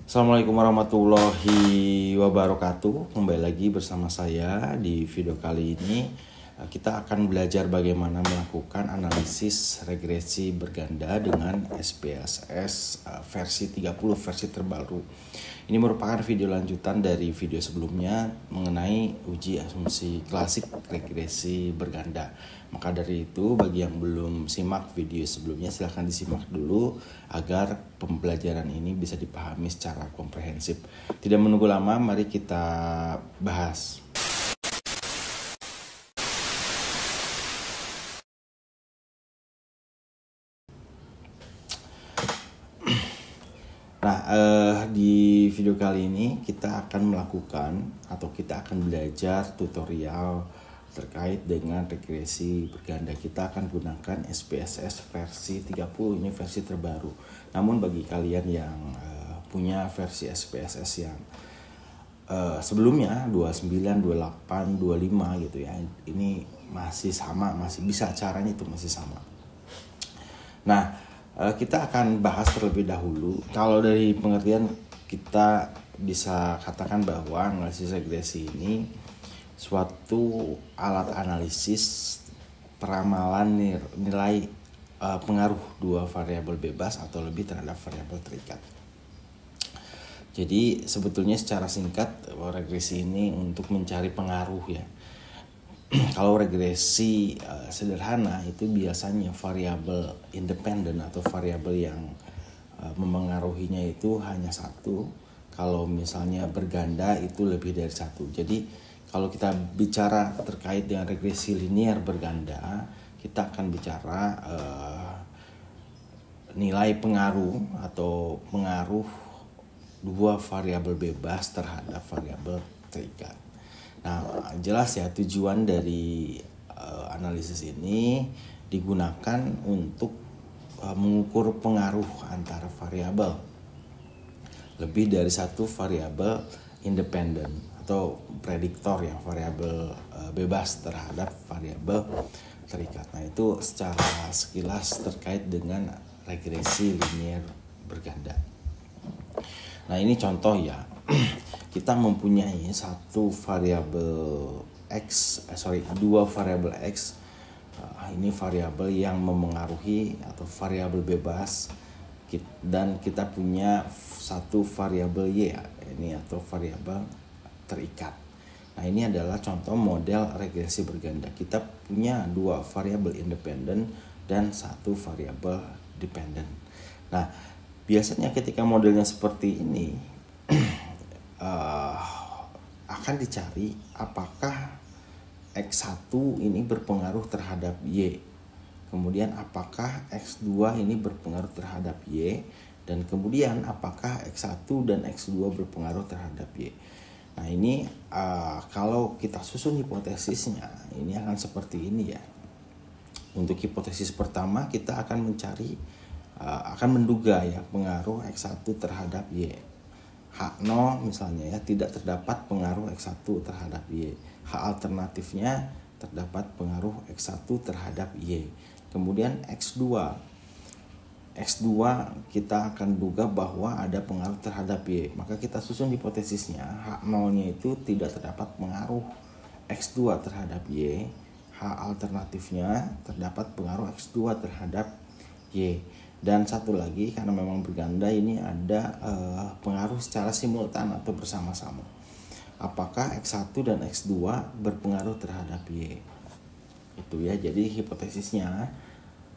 Assalamualaikum warahmatullahi wabarakatuh. Kembali lagi bersama saya di video kali ini. Kita akan belajar bagaimana melakukan analisis regresi berganda dengan SPSS versi 30 versi terbaru. Ini merupakan video lanjutan dari video sebelumnya mengenai uji asumsi klasik regresi berganda. Maka dari itu, bagi yang belum simak video sebelumnya, silahkan disimak dulu agar pembelajaran ini bisa dipahami secara komprehensif. Tidak menunggu lama, mari kita bahas. Nah, di video kali ini kita akan melakukan atau kita akan belajar tutorial terkait dengan regresi berganda. Kita akan gunakan SPSS versi 30, ini versi terbaru. Namun bagi kalian yang punya versi SPSS yang sebelumnya 29, 28, 25 gitu ya, ini masih sama, masih bisa, caranya itu masih sama. Nah, kita akan bahas terlebih dahulu. Kalau dari pengertian, kita bisa katakan bahwa analisis regresi ini suatu alat analisis peramalan nilai pengaruh dua variabel bebas atau lebih terhadap variabel terikat. Jadi sebetulnya secara singkat, regresi ini untuk mencari pengaruh ya. Kalau regresi sederhana itu biasanya variabel independen atau variabel yang memengaruhinya itu hanya satu. Kalau misalnya berganda itu lebih dari satu. Jadi kalau kita bicara terkait dengan regresi linear berganda, kita akan bicara nilai pengaruh atau pengaruh dua variabel bebas terhadap variabel terikat. Nah, jelas ya, tujuan dari analisis ini digunakan untuk mengukur pengaruh antara variabel. Lebih dari satu variabel independen atau prediktor ya, variabel bebas terhadap variabel terikat. Nah, itu secara sekilas terkait dengan regresi linear berganda. Nah, ini contoh ya. Kita mempunyai dua variabel x. Ini variabel yang memengaruhi atau variabel bebas, dan kita punya satu variabel y ini atau variabel terikat. Nah, ini adalah contoh model regresi berganda. Kita punya dua variabel independen dan satu variabel dependen. Nah, biasanya ketika modelnya seperti ini akan dicari apakah X1 ini berpengaruh terhadap Y, kemudian apakah X2 ini berpengaruh terhadap Y, dan kemudian apakah X1 dan X2 berpengaruh terhadap Y. Nah, ini kalau kita susun hipotesisnya, ini akan seperti ini ya. Untuk hipotesis pertama, kita akan akan menduga ya pengaruh X1 terhadap Y. H0 misalnya ya, tidak terdapat pengaruh X1 terhadap Y. H alternatifnya terdapat pengaruh X1 terhadap Y. Kemudian X2 kita akan duga bahwa ada pengaruh terhadap Y. Maka kita susun hipotesisnya, H0-nya itu tidak terdapat pengaruh X2 terhadap Y. H alternatifnya terdapat pengaruh X2 terhadap Y. Dan satu lagi, karena memang berganda, ini ada pengaruh secara simultan atau bersama-sama. Apakah X1 dan X2 berpengaruh terhadap Y? Itu ya, jadi hipotesisnya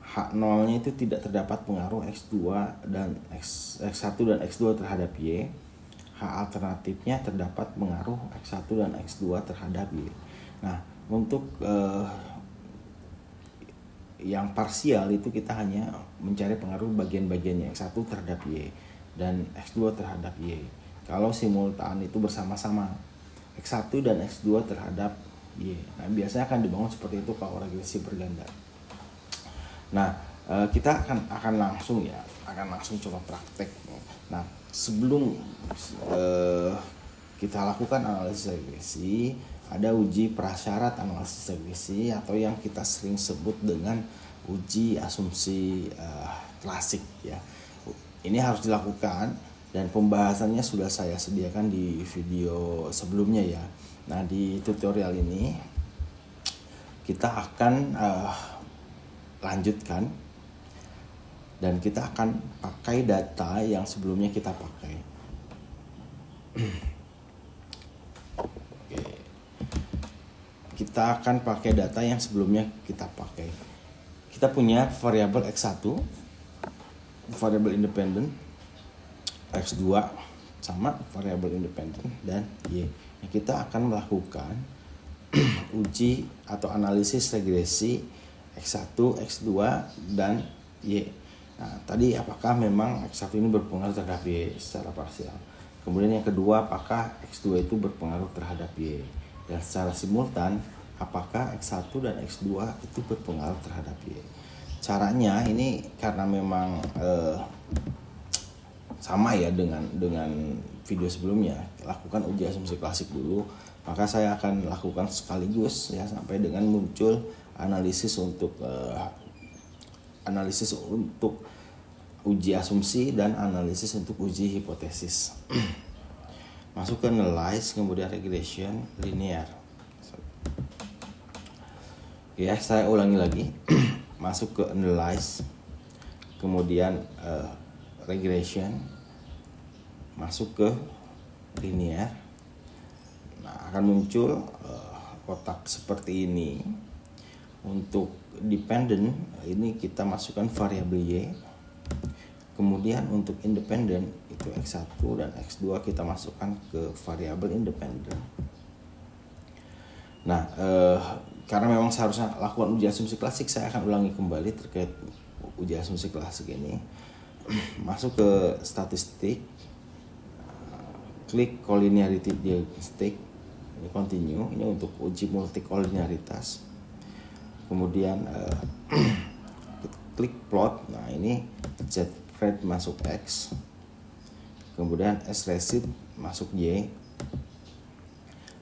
H0-nya itu tidak terdapat pengaruh X1 dan X2 terhadap Y. H alternatifnya terdapat pengaruh X1 dan X2 terhadap Y. Nah, untuk yang parsial itu kita hanya mencari pengaruh bagian-bagiannya, X1 terhadap Y dan X2 terhadap Y. Kalau simultan itu bersama-sama, X1 dan X2 terhadap Y. Nah, biasanya akan dibangun seperti itu kalau regresi berganda. Nah, kita akan langsung coba praktek. Nah, sebelum kita lakukan analisis regresi, ada uji prasyarat analisis regresi atau yang kita sering sebut dengan uji asumsi klasik ya. Ini harus dilakukan dan pembahasannya sudah saya sediakan di video sebelumnya ya. Nah, di tutorial ini kita akan lanjutkan dan kita akan pakai data yang sebelumnya kita pakai. Oke. Kita akan pakai data yang sebelumnya kita pakai. Kita punya variabel X1, variabel independen, X2 sama variabel independen dan Y. Kita akan melakukan uji atau analisis regresi X1, X2 dan Y. Nah, tadi apakah memang X1 ini berpengaruh terhadap Y secara parsial. Kemudian yang kedua, apakah X2 itu berpengaruh terhadap Y. Dan secara simultan, apakah X1 dan X2 itu berpengaruh terhadap Y. Caranya ini karena memang sama ya dengan video sebelumnya, lakukan uji asumsi klasik dulu, maka saya akan lakukan sekaligus ya sampai dengan muncul analisis untuk uji asumsi dan analisis untuk uji hipotesis. Masuk ke analyze, kemudian regression linear. Ya, saya ulangi lagi. Masuk ke analyze, kemudian regression, masuk ke linear. Nah, akan muncul kotak seperti ini. Untuk dependent ini kita masukkan variabel Y. Kemudian untuk independen itu X1 dan X2 kita masukkan ke variabel independen. Nah, karena memang seharusnya lakukan uji asumsi klasik, saya akan ulangi kembali terkait uji asumsi klasik ini. Masuk ke statistik, klik collinearity diagnostic, ini continue, ini untuk uji multicollinearitas. Kemudian klik plot, nah ini Z rate masuk X, kemudian S receipt masuk Y.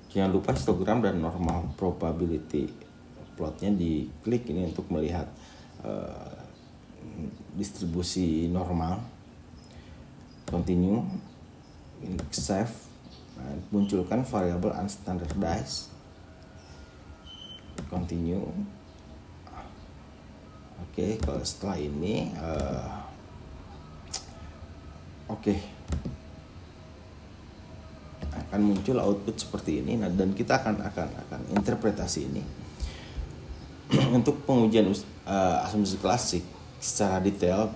Jangan lupa histogram dan normal probability plotnya diklik ini untuk melihat distribusi normal. Continue, ini save, nah, munculkan variabel unstandardized. Continue. Oke, kalau setelah ini akan muncul output seperti ini. Nah, dan kita akan interpretasi ini. Untuk pengujian asumsi klasik secara detail,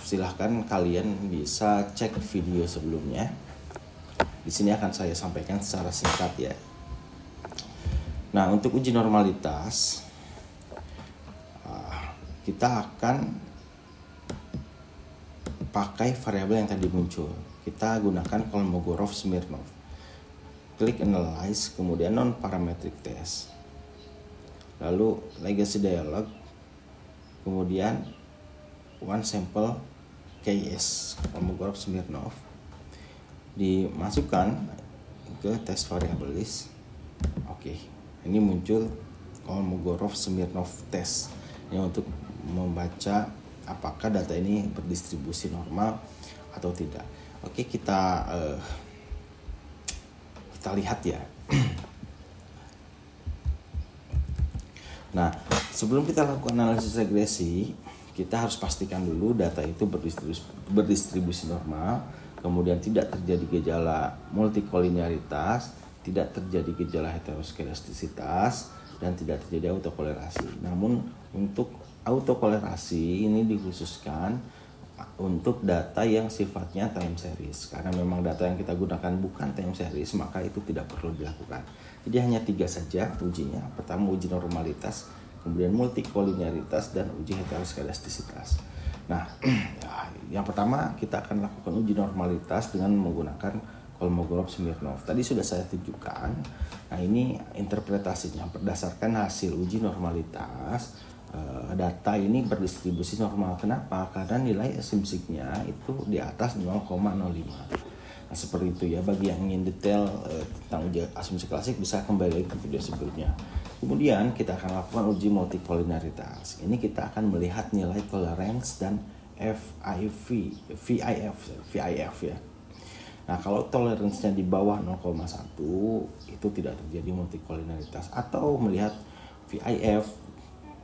silahkan kalian bisa cek video sebelumnya. Di sini akan saya sampaikan secara singkat ya. Nah, untuk uji normalitas kita akan pakai variabel yang tadi muncul. Kita gunakan Kolmogorov-Smirnov. Klik analyze, kemudian non parametric test. Lalu legacy dialog, kemudian one sample KS Kolmogorov-Smirnov dimasukkan ke test variable list. Oke, ini muncul Kolmogorov-Smirnov test yang untuk membaca apakah data ini berdistribusi normal atau tidak. Oke, kita lihat ya. Nah, sebelum kita lakukan analisis regresi, kita harus pastikan dulu data itu berdistribusi normal, kemudian tidak terjadi gejala multikoliniaritas, tidak terjadi gejala heteroskedastisitas, dan tidak terjadi autokolerasi. Namun untuk autokolerasi ini dikhususkan untuk data yang sifatnya time series. Karena memang data yang kita gunakan bukan time series, maka itu tidak perlu dilakukan. Jadi hanya 3 saja ujinya. Pertama uji normalitas, kemudian multikoliniaritas, dan uji heteroskedastisitas. Nah, yang pertama kita akan lakukan uji normalitas dengan menggunakan Kolmogorov-Smirnov. Tadi sudah saya tunjukkan. Nah, ini interpretasinya berdasarkan hasil uji normalitas. Data ini berdistribusi normal. Kenapa? Karena nilai asumsinya itu di atas 0,05. Nah, seperti itu ya. Bagi yang ingin detail tentang uji asumsi klasik bisa kembali ke video sebelumnya. Kemudian kita akan lakukan uji multikoliniaritas. Ini kita akan melihat nilai tolerance dan VIF ya. Nah, kalau toleransinya di bawah 0,1 itu tidak terjadi multikolineritas. Atau melihat VIF,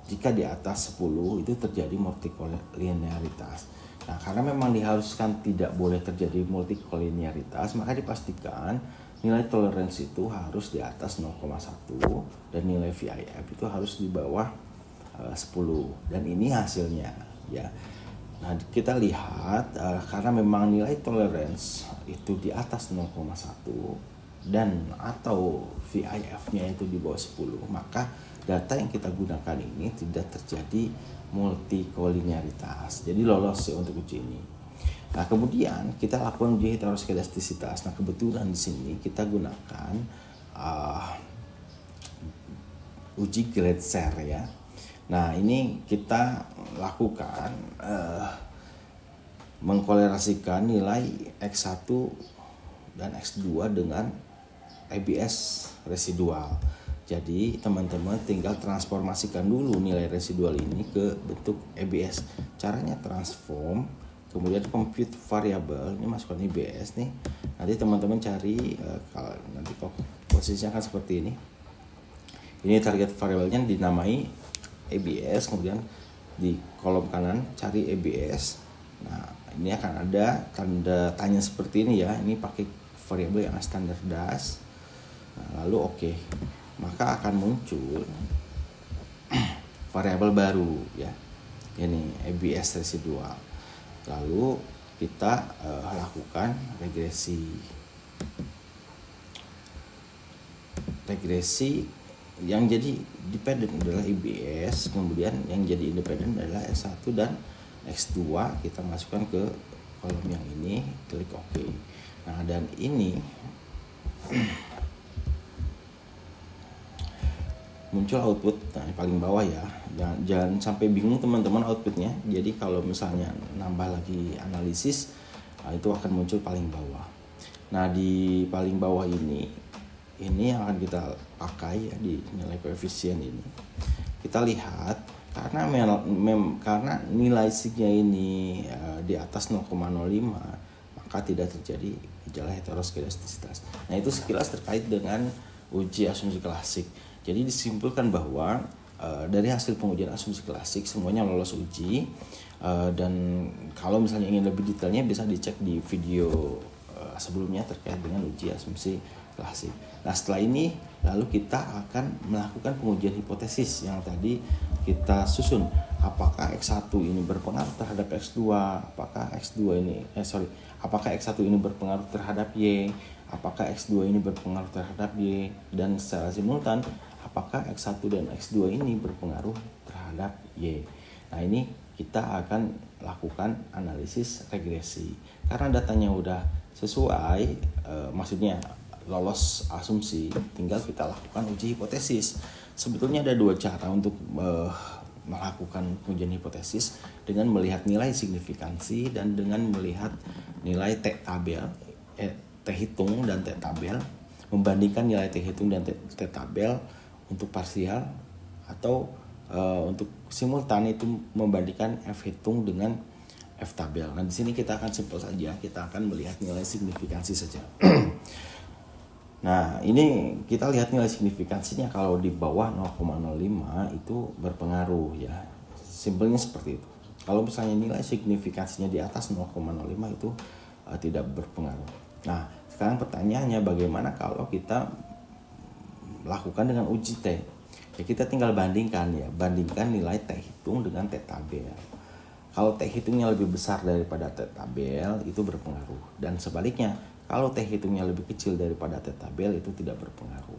jika di atas 10 itu terjadi multikolineritas. Nah, karena memang diharuskan tidak boleh terjadi multikolineritas, maka dipastikan nilai toleransi itu harus di atas 0,1 dan nilai VIF itu harus di bawah 10. Dan ini hasilnya ya. Nah, kita lihat karena memang nilai tolerance itu di atas 0,1 dan atau VIF-nya itu di bawah 10, maka data yang kita gunakan ini tidak terjadi multikolineritas. Jadi lolos ya untuk uji ini. Nah, kemudian kita lakukan uji heteroskedastisitas. Nah, kebetulan di sini kita gunakan uji Gretzer ya. Nah, ini kita lakukan mengkolerasikan nilai X1 dan X2 dengan ABS residual. Jadi teman-teman tinggal transformasikan dulu nilai residual ini ke bentuk ABS. Caranya transform, kemudian compute variable, ini masukkan ABS nih. Nanti teman-teman cari kalau nanti posisinya akan seperti ini. Ini target variabelnya dinamai ABS, kemudian di kolom kanan cari ABS. Nah, ini akan ada tanda tanya seperti ini ya. Ini pakai variabel yang standar das. Nah, lalu oke. Maka akan muncul variabel baru ya. Ini ABS residual. Lalu kita lakukan regresi. Yang jadi dependent adalah ABS, kemudian yang jadi independent adalah X1 dan X2. Kita masukkan ke kolom yang ini, klik OK. Nah, dan ini muncul output. Nah, yang paling bawah ya. Jangan sampai bingung teman-teman outputnya. Jadi kalau misalnya nambah lagi analisis, itu akan muncul paling bawah. Nah, di paling bawah ini yang akan kita pakai ya di nilai koefisien ini. Kita lihat karena nilai signya ini di atas 0,05, maka tidak terjadi gejala heteroskedastisitas. Nah, itu sekilas terkait dengan uji asumsi klasik. Jadi disimpulkan bahwa dari hasil pengujian asumsi klasik semuanya lolos uji, dan kalau misalnya ingin lebih detailnya bisa dicek di video sebelumnya terkait dengan uji asumsi klasik. Nah, setelah ini lalu kita akan melakukan pengujian hipotesis yang tadi kita susun. Apakah X1 ini berpengaruh terhadap X2? Apakah X1 ini berpengaruh terhadap Y? Apakah X2 ini berpengaruh terhadap Y? Dan secara simultan, apakah X1 dan X2 ini berpengaruh terhadap Y? Nah, ini kita akan lakukan analisis regresi. Karena datanya udah sesuai, maksudnya lolos asumsi, tinggal kita lakukan uji hipotesis. Sebetulnya ada dua cara untuk melakukan pengujian hipotesis, dengan melihat nilai signifikansi dan dengan melihat nilai T hitung dan T tabel, membandingkan nilai T hitung dan T tabel untuk parsial, atau untuk simultan itu membandingkan F hitung dengan F tabel. Nah, di sini kita akan simpel saja, kita akan melihat nilai signifikansi saja. Nah, ini kita lihat nilai signifikansinya kalau di bawah 0,05 itu berpengaruh ya. Simpelnya seperti itu. Kalau misalnya nilai signifikansinya di atas 0,05 itu tidak berpengaruh. Nah, sekarang pertanyaannya bagaimana kalau kita lakukan dengan uji T? Ya, kita tinggal bandingkan nilai T hitung dengan T tabel. Kalau T hitungnya lebih besar daripada T tabel itu berpengaruh, dan sebaliknya kalau T hitungnya lebih kecil daripada T tabel itu tidak berpengaruh.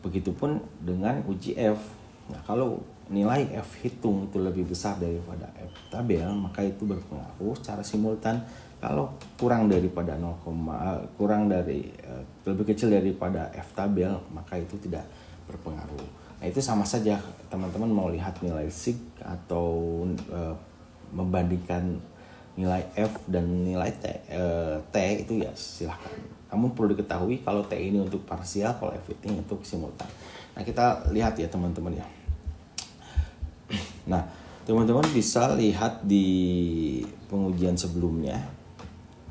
Begitupun dengan uji F. Nah, kalau nilai F hitung itu lebih besar daripada F tabel, maka itu berpengaruh secara simultan. Kalau lebih kecil daripada F tabel, maka itu tidak berpengaruh. Nah, itu sama saja teman-teman mau lihat nilai sig atau membandingkan nilai F dan nilai T itu ya silahkan. Namun perlu diketahui kalau T ini untuk parsial, kalau F ini untuk simultan. Nah, kita lihat ya teman-teman ya. Nah, teman-teman bisa lihat di pengujian sebelumnya.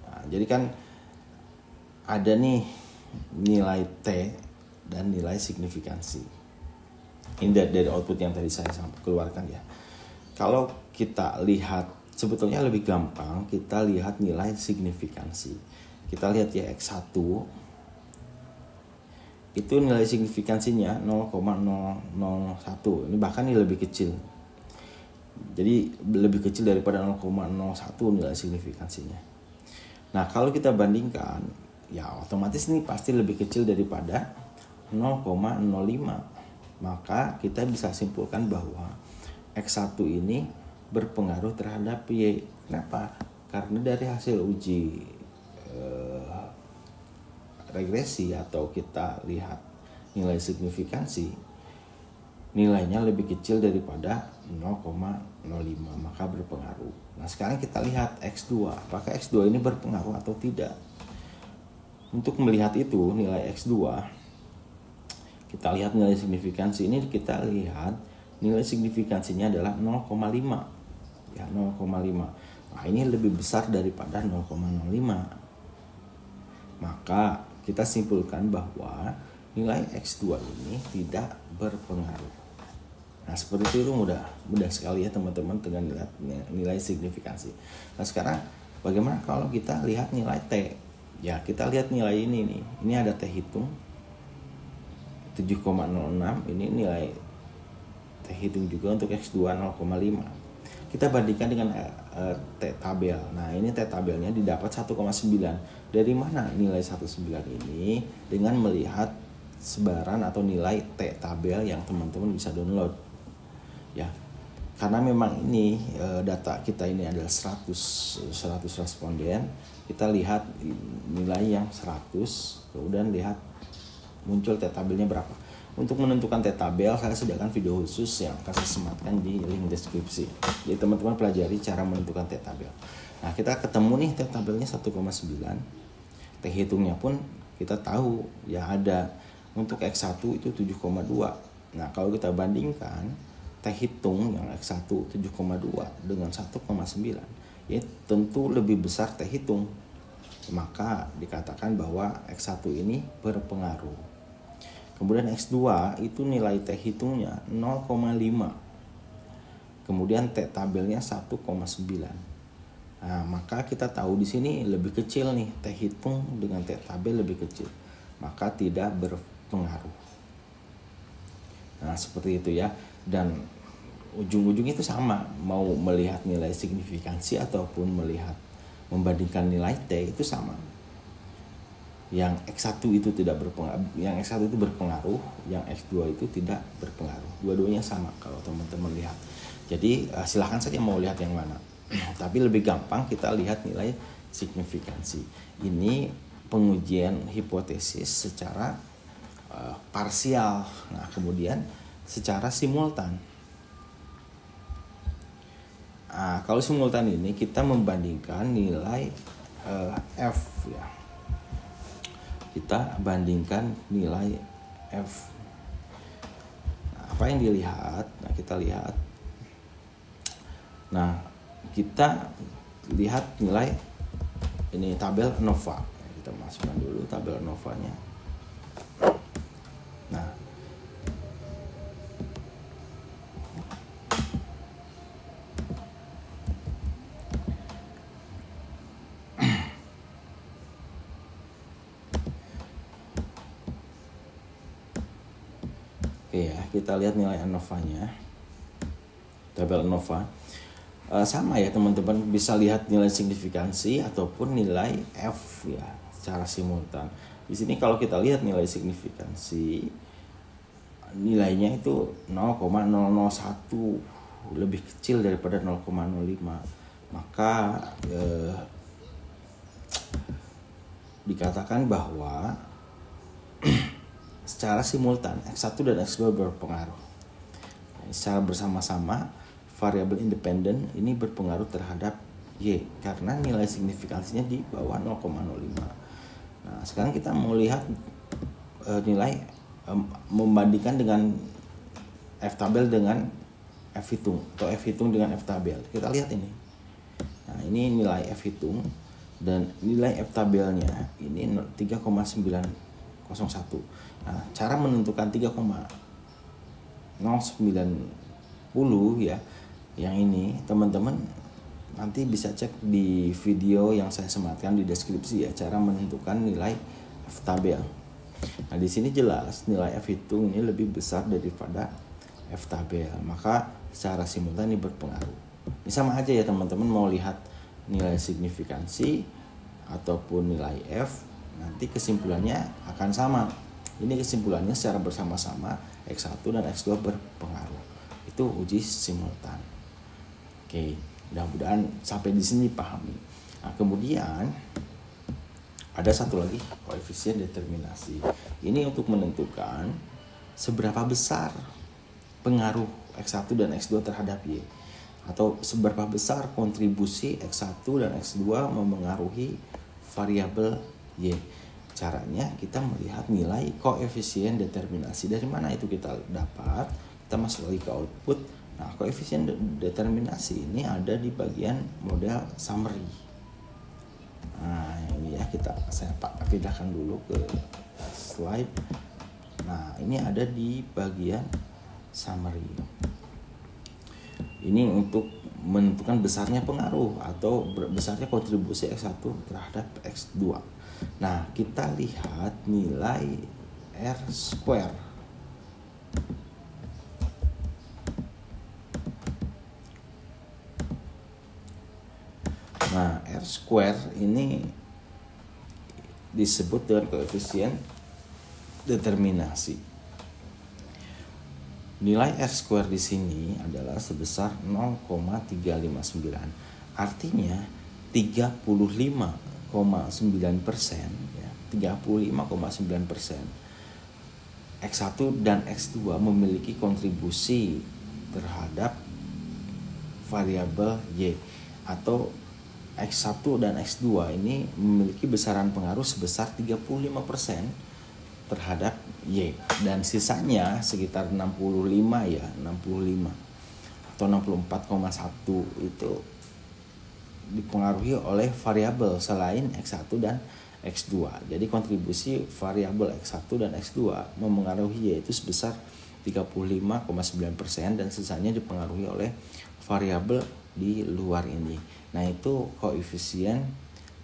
Nah, jadi kan ada nih nilai T dan nilai signifikansi. Ini dari output yang tadi saya keluarkan ya. Kalau kita lihat, sebetulnya lebih gampang kita lihat nilai signifikansi. Kita lihat ya X1 itu nilai signifikansinya 0,001. Ini bahkan ini lebih kecil. Jadi lebih kecil daripada 0,01 nilai signifikansinya. Nah, kalau kita bandingkan, ya otomatis ini pasti lebih kecil daripada 0,05. Maka kita bisa simpulkan bahwa X1 ini berpengaruh terhadap Y. Kenapa? Karena dari hasil uji regresi atau kita lihat nilai signifikansi, nilainya lebih kecil daripada 0,05, maka berpengaruh. Nah, sekarang kita lihat X2, apakah X2 ini berpengaruh atau tidak. Untuk melihat itu nilai X2, kita lihat nilai signifikansi ini, kita lihat nilai signifikansinya adalah 0,5 ya, 0,5. Nah, ini lebih besar daripada 0,05. Maka kita simpulkan bahwa nilai X2 ini tidak berpengaruh. Nah, seperti itu mudah sekali ya teman-teman dengan nilai signifikansi. Nah, sekarang bagaimana kalau kita lihat nilai T? Ya, kita lihat nilai ini nih. Ini ada T hitung 7,06. Ini nilai T hitung juga untuk X2 0,5. Kita bandingkan dengan T tabel. Nah, ini T tabelnya didapat 1,9. Dari mana nilai 1,9 ini? Dengan melihat sebaran atau nilai T tabel yang teman-teman bisa download. Ya. Karena memang ini data kita ini adalah 100 responden. Kita lihat nilai yang 100, kemudian lihat muncul T tabelnya berapa. Untuk menentukan T tabel, saya sediakan video khusus yang akan saya sematkan di link deskripsi. Jadi teman-teman pelajari cara menentukan T tabel. Nah, kita ketemu nih T tabelnya 1,9. T hitungnya pun kita tahu ya ada. Untuk X1 itu 7,2. Nah, kalau kita bandingkan T hitung yang X1 7,2 dengan 1,9, ya tentu lebih besar T hitung. Maka dikatakan bahwa X1 ini berpengaruh. Kemudian X2 itu nilai T hitungnya 0,5. Kemudian T tabelnya 1,9. Nah, maka kita tahu di sini lebih kecil nih, T hitung dengan T tabel lebih kecil. Maka tidak berpengaruh. Nah, seperti itu ya. Dan ujung-ujung itu sama, mau melihat nilai signifikansi ataupun membandingkan nilai T itu sama. Yang X1 itu tidak berpengaruh, yang X1 itu berpengaruh, yang X2 itu tidak berpengaruh. Dua-duanya sama kalau teman-teman lihat. Jadi silahkan saja mau lihat yang mana. Tapi lebih gampang kita lihat nilai signifikansi. Ini pengujian hipotesis secara parsial. Nah, kemudian secara simultan. Nah, kalau simultan ini kita membandingkan nilai F ya. Kita bandingkan nilai F. Nah, apa yang dilihat? Nah, kita lihat. Nah, kita lihat nilai ini tabel ANOVA. Kita masukkan dulu tabel ANOVA-nya. Nah, oke ya, kita lihat nilai ANOVA-nya. Tabel ANOVA. Sama ya teman-teman, bisa lihat nilai signifikansi ataupun nilai F ya secara simultan. Di sini kalau kita lihat nilai signifikansi, nilainya itu 0,001, lebih kecil daripada 0,05. Maka dikatakan bahwa secara simultan X1 dan X2 berpengaruh. Secara bersama-sama variabel independen ini berpengaruh terhadap Y karena nilai signifikansinya di bawah 0,05. Nah, sekarang kita mau lihat nilai membandingkan dengan F tabel dengan F hitung atau F hitung dengan F tabel. Kita lihat ini. Nah, ini nilai F hitung dan nilai F tabelnya ini 3,901. Nah, cara menentukan 3,090 ya, yang ini teman-teman nanti bisa cek di video yang saya sematkan di deskripsi ya, cara menentukan nilai F tabel. Nah, di sini jelas nilai F hitung ini lebih besar daripada F tabel, maka secara simultan ini berpengaruh. Ini sama aja ya teman-teman, mau lihat nilai signifikansi ataupun nilai F, nanti kesimpulannya akan sama. Ini kesimpulannya secara bersama-sama X1 dan X2 berpengaruh. Itu uji simultan. Oke, mudah-mudahan sampai di sini pahami. Nah, kemudian ada satu lagi koefisien determinasi. Ini untuk menentukan seberapa besar pengaruh X1 dan X2 terhadap Y, atau seberapa besar kontribusi X1 dan X2 memengaruhi variabel Y. Caranya kita melihat nilai koefisien determinasi. Dari mana itu kita dapat? Kita masuk lagi ke output. Nah, koefisien determinasi ini ada di bagian model summary. Nah, ini ya, saya pindahkan dulu ke slide. Nah, ini ada di bagian summary. Ini untuk menentukan besarnya pengaruh atau besarnya kontribusi X1 terhadap X2. Nah, kita lihat nilai R square. Nah, R square ini disebut dengan koefisien determinasi. Nilai R square di sini adalah sebesar 0,359. Artinya 35,9%, ya, 35,9%. X1 dan X2 memiliki kontribusi terhadap variabel Y, atau X1 dan X2 ini memiliki besaran pengaruh sebesar 35% terhadap Y, dan sisanya sekitar 65 ya, 65 atau 64,1 itu dipengaruhi oleh variabel selain X1 dan X2. Jadi kontribusi variabel X1 dan X2 memengaruhi Y itu sebesar 35,9% dan sisanya dipengaruhi oleh variabel di luar ini. Nah, itu koefisien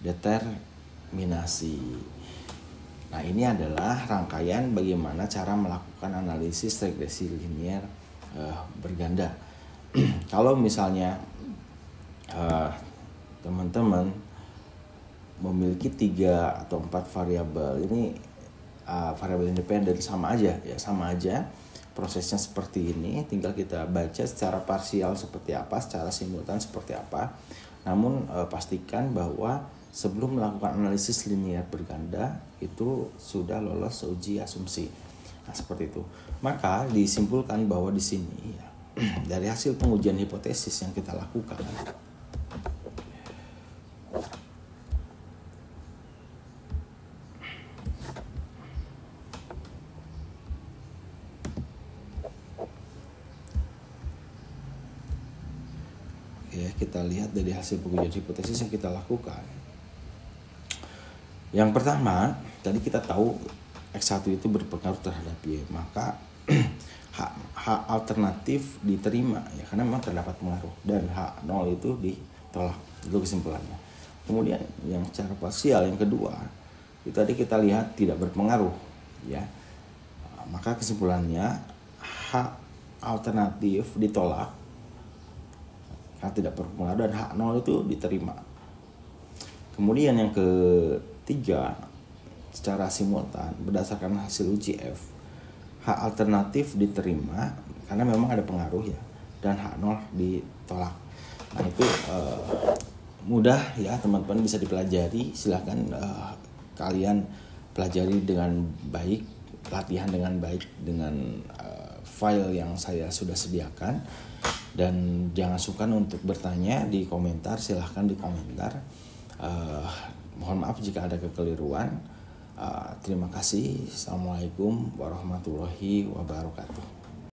determinasi. Nah, ini adalah rangkaian bagaimana cara melakukan analisis regresi linier berganda. Kalau misalnya teman-teman memiliki 3 atau 4 variabel, ini variabel independen, sama aja prosesnya seperti ini. Tinggal kita baca secara parsial seperti apa, secara simultan seperti apa. Namun pastikan bahwa sebelum melakukan analisis linier berganda itu sudah lolos uji asumsi. Nah, seperti itu. Maka disimpulkan bahwa di sini ya, dari hasil pengujian hipotesis yang kita lakukan, ya, kita lihat dari hasil pengujian hipotesis yang kita lakukan. Yang pertama, tadi kita tahu X1 itu berpengaruh terhadap Y, maka H alternatif diterima ya, karena memang terdapat pengaruh, dan H0 itu ditolak. Itu kesimpulannya. Kemudian yang secara parsial yang kedua, itu tadi kita lihat tidak berpengaruh ya. Maka kesimpulannya H alternatif ditolak karena tidak berpengaruh, dan H0 itu diterima. Kemudian yang ketiga, secara simultan berdasarkan hasil uji F, H alternatif diterima karena memang ada pengaruh ya, dan H0 ditolak. Nah, itu mudah ya teman-teman, bisa dipelajari. Silahkan kalian pelajari dengan baik, latihan dengan baik dengan file yang saya sudah sediakan. Dan jangan sungkan untuk bertanya di komentar, silahkan di komentar. Mohon maaf jika ada kekeliruan. Terima kasih. Assalamualaikum warahmatullahi wabarakatuh.